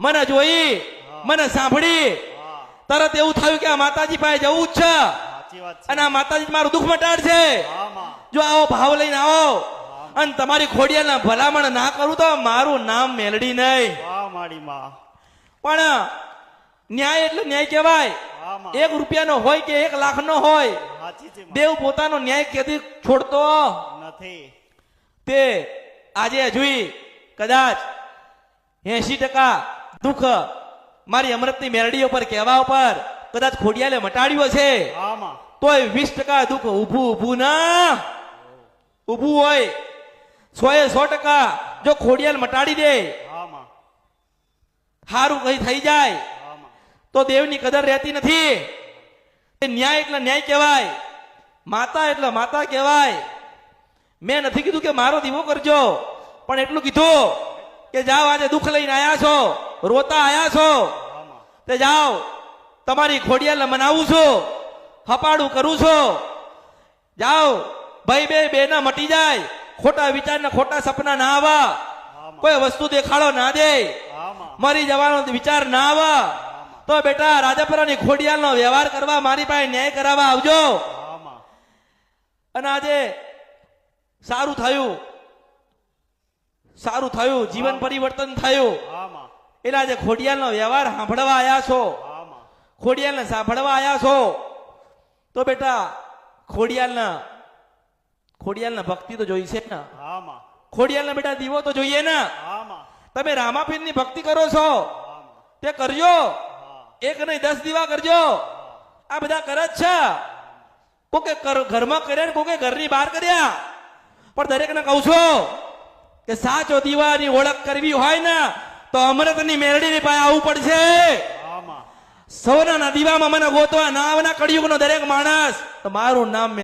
મને જોઈ, મને સાંભળી, તરત એવું થયું કે આ માતાજી પાસે જવું જ છે સાચી વાત છે. અને આ માતાજી મારું દુઃખ મટાડશે. હા માં. જો આવો ભાવ લઈને આવો અને તમારી ખોડિયાના ભલામણ ના કરું તો મારું નામ મેલડી નહીં. વાહ માડી માં. પણ ન્યાય એટલે ન્યાય કહેવાય. હા માં. 1 રૂપિયાનો હોય કે 1 લાખનો હોય, સાચી છે માં. દેવ પોતાનો ન્યાય કેદી છોડતો નથી. તે આજે હજુય કદાચ 80% દુઃખ મારી અમૃતની મેરડીઓ પર કહેવા ઉપર કદાચ ખોડિયાલે મટાડ્યું હશે, હા માં. તોય 20% દુઃખ ઊભું ના ઊભું હોય. 100% જો ખોડિયાલ મટાડી દે, હા માં. સારું કઈ થઈ જાય હા માં. તો દેવની કદર રહેતી નથી. ન્યાય એટલે ન્યાય કહેવાય, માતા એટલે માતા કહેવાય. મેં નથી કીધું કે મારો દીવો કરજો, પણ એટલું કીધું કે જાઓ આજે દુઃખ લઈને આયા છો, રોતા આયા છો, હા માં. તે જાઓ તમારી ખોડિયાલને મનાવું છું, હપાડું કરું છું. જાઓ ભાઈ બે ના મટી જાય, ખોટા વિચાર ને ખોટા સપના ના આવા, હા માં. કોઈ વસ્તુ દેખાડો ના દે, હા માં. મરી જવાનો વિચાર ના આવા, તો બેટા રાજાપુરાની ખોડિયાલનો વ્યવહાર કરવા મારી પાસે ન્યાય કરાવવા આવજો. હા માં. અને આજે સારું થયું, જીવન પરિવર્તન થયું. હા માં. એટલે આજે ખોડિયાલનો વ્યવહાર સાંભળવા આવ્યા છો, હા માં. ખોડિયાલને સાંભળવા આવ્યા છો, તો બેટા ખોડિયાલના ભક્તિ તો જોઈશે ને. હા માં. ખોડિયાલના બેટા દીવો તો જોઈએ ને. હા માં. તમે રામાપીરની ભક્તિ કરો છો હા માં. તે કરજો, હા. 1 નહીં 10 દીવા કરજો. આ બધા કરે જ છે, કોકે ઘરમાં કર્યા ને કોકે ઘરની બહાર કર્યા, પણ દરેકને કહું છું કે સાચો દીવાની ઓળખ કરવી હોય ને તો અમૃતની મેરડીની પાસે આવવું પડશે. હા માં. સૌના દીવામાં મને ગોતવા ના આવના કળિયુગનો દરેક માણસ તો મારું નામ